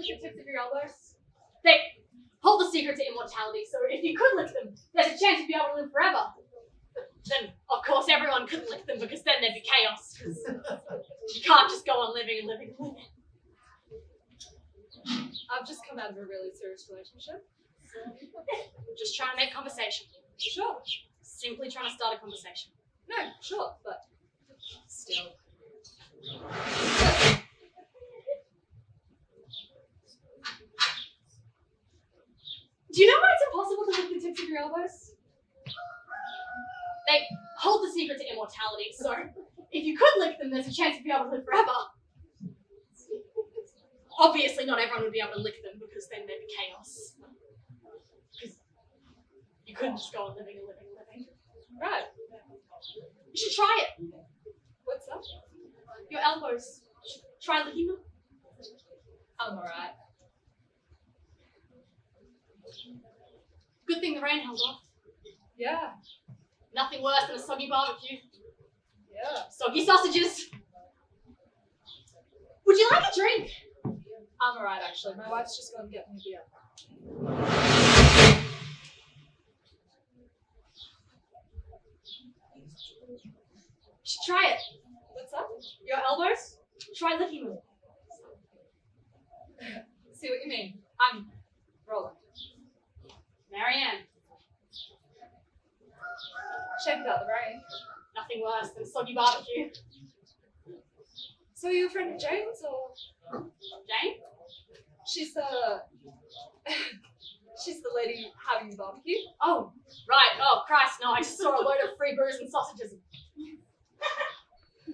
with the tips of your elbows? They hold the secret to immortality, so if you could lick them, there's a chance you'd be able to live forever. Then, of course, everyone couldn't lick them because then there'd be chaos. You can't just go on living and living and living. I've just come out of a really serious relationship. Just trying to make conversation. Sure. Simply trying to start a conversation. No, sure, but still. Do you know why it's impossible to lick the tips of your elbows? They hold the secret to immortality, so if you could lick them, there's a chance you'd be able to live forever. Obviously, not everyone would be able to lick them because then there'd be chaos. Because you couldn't just go on living and living and living. Right. You should try it. What's that? Your elbows. You should try licking them. I'm alright. Good thing the rain held off. Yeah. Nothing worse than a soggy barbecue. Yeah. Soggy sausages. Would you like a drink? I'm alright, actually. My wife's just going to get me a beer. You should try it. What's that? Your elbows. Try licking them. See what you mean. I'm rolling. Marianne. Shame about the rain. Nothing worse than soggy barbecue. So are you a friend of Jane's, or? Jane? She's the lady having the barbecue. Oh, right. Oh, Christ, no. I just saw a load of free booze and sausages.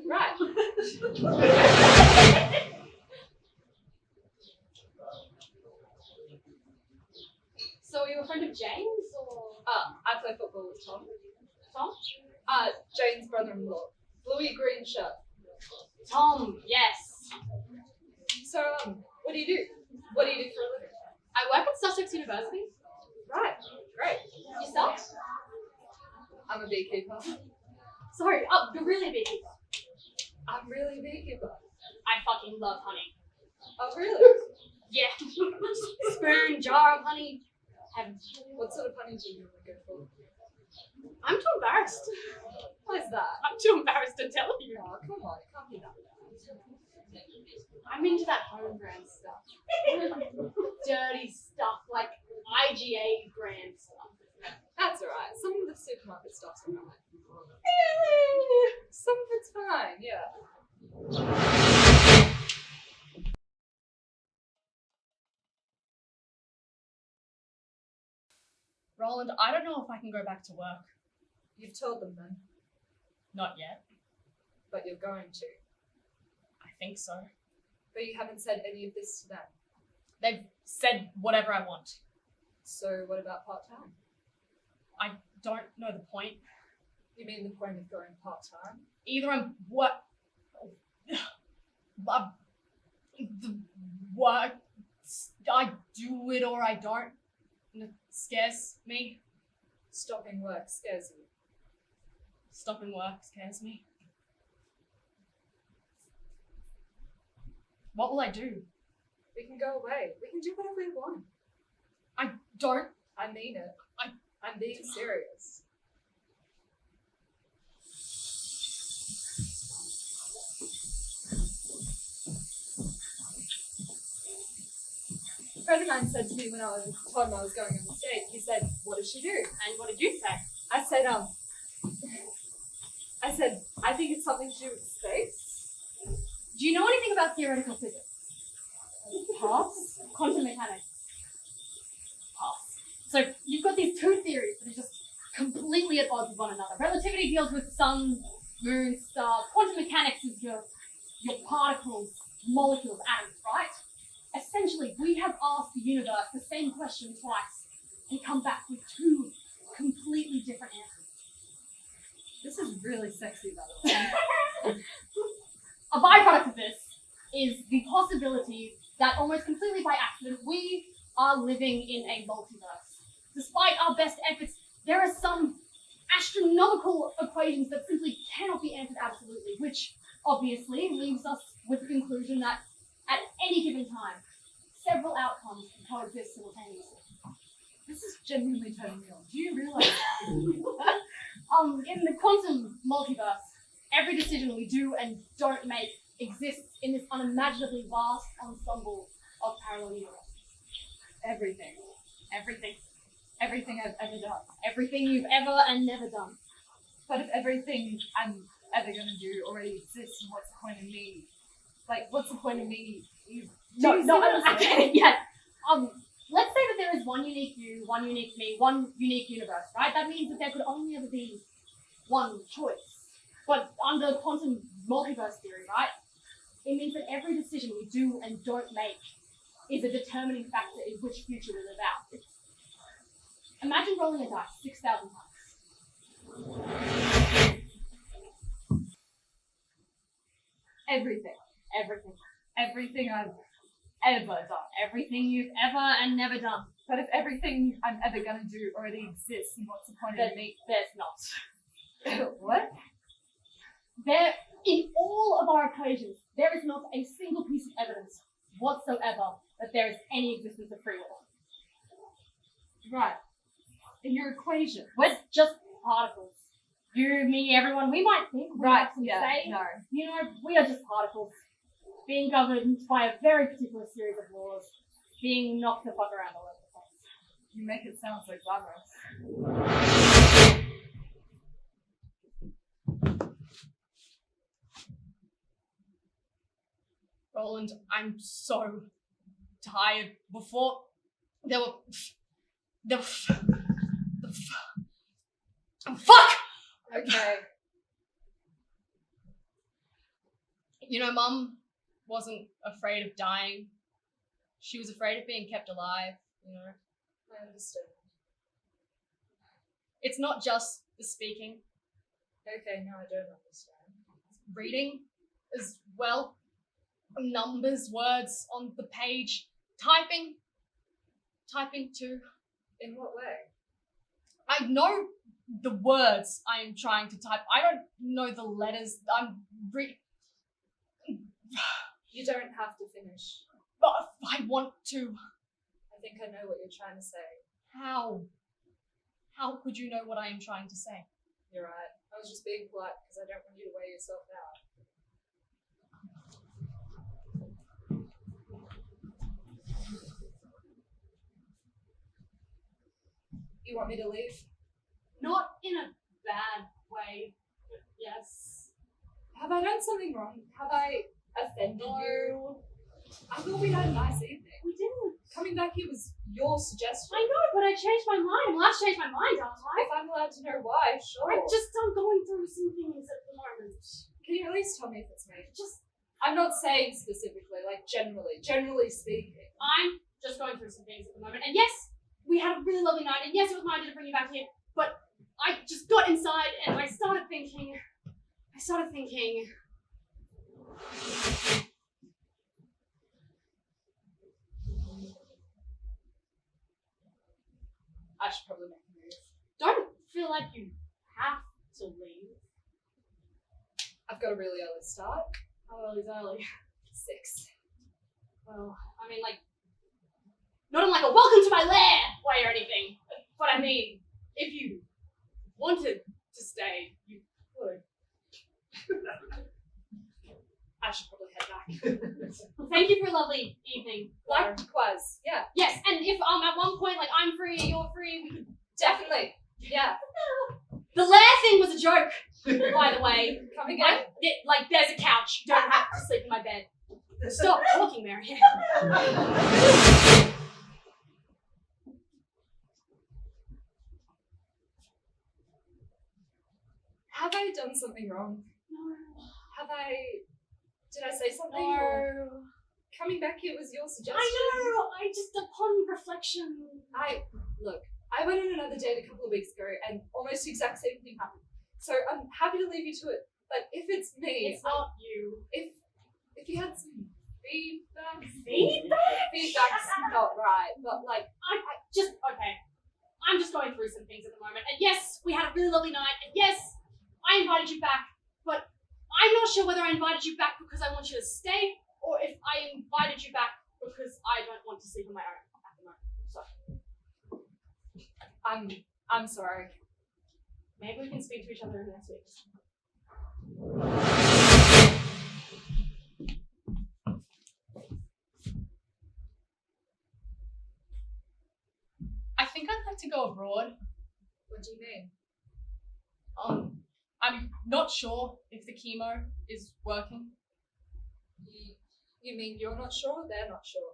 Right. So are you a friend of Jane's, or? I play football with Tom. Tom? Jane's brother-in-law. Bluey green shirt. Tom, yes. So, what do you do? What do you do for a living? I work at Sussex University. Right. Great. Yourself? I'm a beekeeper. Sorry, oh, you're really a beekeeper. I'm really a beekeeper. I fucking love honey. Oh, really? Yeah. Spoon, jar of honey. What sort of honey do you normally go for? I'm too embarrassed. What is that? I'm too embarrassed to tell you. Oh, come on. It can't be that bad. I'm into that home brand stuff. Dirty stuff, like IGA brand stuff. That's alright. Some of the supermarket stuff's alright. Some of it's fine, yeah. Roland, I don't know if I can go back to work. You've told them then, Not yet. but you're going to. I think so. But you haven't said any of this to them. They've said whatever I want. So what about part-time? I don't know the point. You mean the point of going part-time? Either I'm what the what I do it or I don't. And it scares me. Stopping work scares you. Stopping work scares me. What will I do? We can go away. We can do whatever we want. I don't. I mean it. I'm being serious. A friend of mine said to me when I told him I was going on the stage, he said, "What does she do?" And what did you say? I said, I think it's something to do with space. Do you know anything about theoretical physics? Pass? Quantum mechanics. Pass. So you've got these two theories that are just completely at odds with one another. Relativity deals with sun, moon, stars. Quantum mechanics is your particles, molecules, atoms, right? Essentially, we have asked the universe the same question twice and come back with two completely different answers. This is really sexy, by the way. A byproduct of this is the possibility that almost completely by accident, we are living in a multiverse. Despite our best efforts, there are some astronomical equations that simply cannot be answered absolutely, which obviously leaves us with the conclusion that at any given time, several outcomes can coexist simultaneously. This is genuinely turning me on. Do you realise? In the quantum multiverse, every decision we do and don't make exists in this unimaginably vast ensemble of parallel universes. Everything. Everything. Everything I've ever done. Everything you've ever and never done. But if everything I'm ever gonna do already exists, what's the point of me? Like, what's the point of me? Yes. Let's say that there is one unique you, one unique me, one unique universe, right? That means that there could only ever be one choice. But under quantum multiverse theory, right? It means that every decision we do and don't make is a determining factor in which future we live out. Imagine rolling a dice 6,000 times. Everything. Everything. Everything I've ever done. Everything you've ever and never done. But if everything I'm ever gonna do already exists, then what's the point of me? There's not. What? There, in all of our equations, there is not a single piece of evidence whatsoever that there is any existence of free will. Right. In your equation. We're just particles. You, me, everyone, we might think we have some say. No. You know, we are just particles being governed by a very particular series of laws, being knocked the fuck around all over the place. You make it sound so glamorous. Roland, I'm so tired. Before there were fuck! Okay. You know, Mum wasn't afraid of dying. She was afraid of being kept alive, you know. I understand. It's not just the speaking, Okay, no, I don't understand. reading as well. Numbers, words on the page, typing too. In what way? I know the words I am trying to type. I don't know the letters. You don't have to finish. But I want to. I think I know what you're trying to say. How? How could you know what I am trying to say? You're right. I was just being polite because I don't want you to wear yourself out. You want me to leave? Not in a bad way, but yes. Have I done something wrong? Have I offended you? I thought we had a nice evening. We didn't. Coming back here was your suggestion. I know, but I changed my mind. Well, I've changed my mind, aren't I? If I'm allowed to know why, sure. I'm going through some things at the moment. Can you at least tell me if it's me? Just, I'm not saying specifically, like generally speaking. I'm just going through some things at the moment. And yes, we had a really lovely night. And yes, it was my idea to bring you back here. But I just got inside and I started thinking. I should probably make a move. Don't feel like you have to leave. I've got a really early start. How early is early? 6. Well, I mean, like, not in like a welcome to my lair way or anything. But I mean, if you wanted to stay, you could. I should probably head back. Well, thank you for a lovely evening. Likewise. Yeah, Yes, and if at one point like I'm free, you're free, we could. definitely. Yeah. The lair thing was a joke, by the way. Come again. Like there's a couch. You don't have to sleep in my bed. Stop talking, Marianne. Have I done something wrong? No. Did I say something? No. Or coming back here was your suggestion. I know. I just upon reflection. Look, I went on another date a couple of weeks ago and almost the exact same thing happened. So I'm happy to leave you to it. But if it's me, It's not you. if you had some feedback. Feedback? Feedback's not right, but like Okay. I'm just going through some things at the moment. And yes, we had a really lovely night. And yes, I invited you back. But I'm not sure whether I invited you back because I want you to stay or if I invited you back because I don't want to sleep on my own at the moment. So I'm sorry. maybe we can speak to each other next week. I think I'd like to go abroad. What do you mean? I'm not sure if the chemo is working. You mean you're not sure? They're not sure.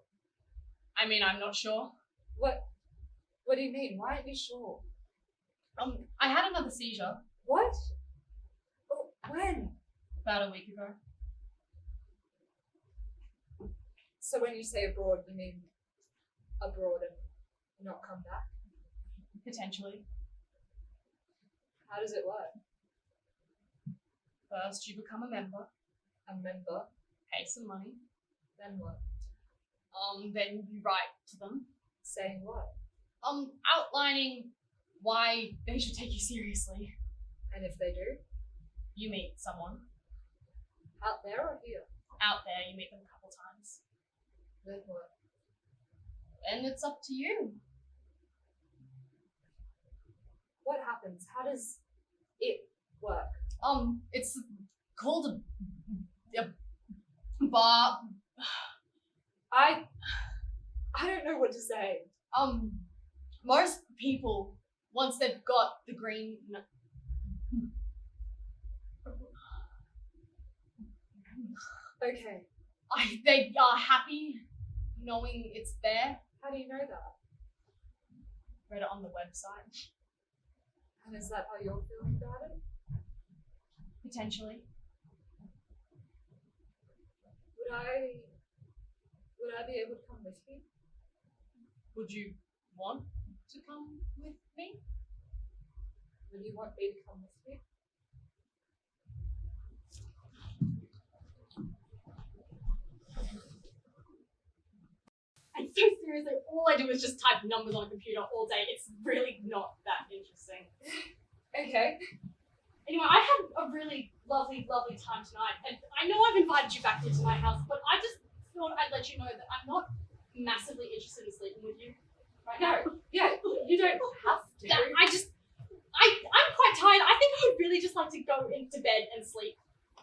I mean, I'm not sure. What do you mean? Why aren't you sure? I had another seizure What? Oh, when? about a week ago. So when you say abroad, you mean abroad and not come back? Potentially. How does it work? First, you become a member, A member? pay some money. Then what? Then you write to them, Saying what? outlining why they should take you seriously. And if they do? You meet someone Out there or here? out there, you meet them a couple times. Then what? And it's up to you. What happens? How does it work? It's called a bar. I don't know what to say. Most people, once they've got the green, Okay. they are happy knowing it's there. How do you know that? Read it on the website, And is that how you're feeling about it? potentially. Would I be able to come with you? Would you want to come with me? Would you want me to come with you? And so seriously, all I do is just type numbers on a computer all day. It's really not that interesting. Okay. Anyway, I had a really lovely, lovely time tonight, and I know I've invited you back into my house, but I just thought I'd let you know that I'm not massively interested in sleeping with you right now. No. Yeah, you don't have to. I'm quite tired. I think I would really just like to go into bed and sleep.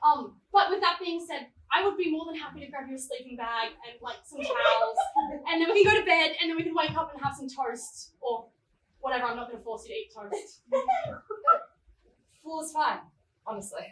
But with that being said, I would be more than happy to grab you a sleeping bag and like some towels, and then we can go to bed, and then we can wake up and have some toast or whatever. I'm not going to force you to eat toast. Fool's fine, honestly.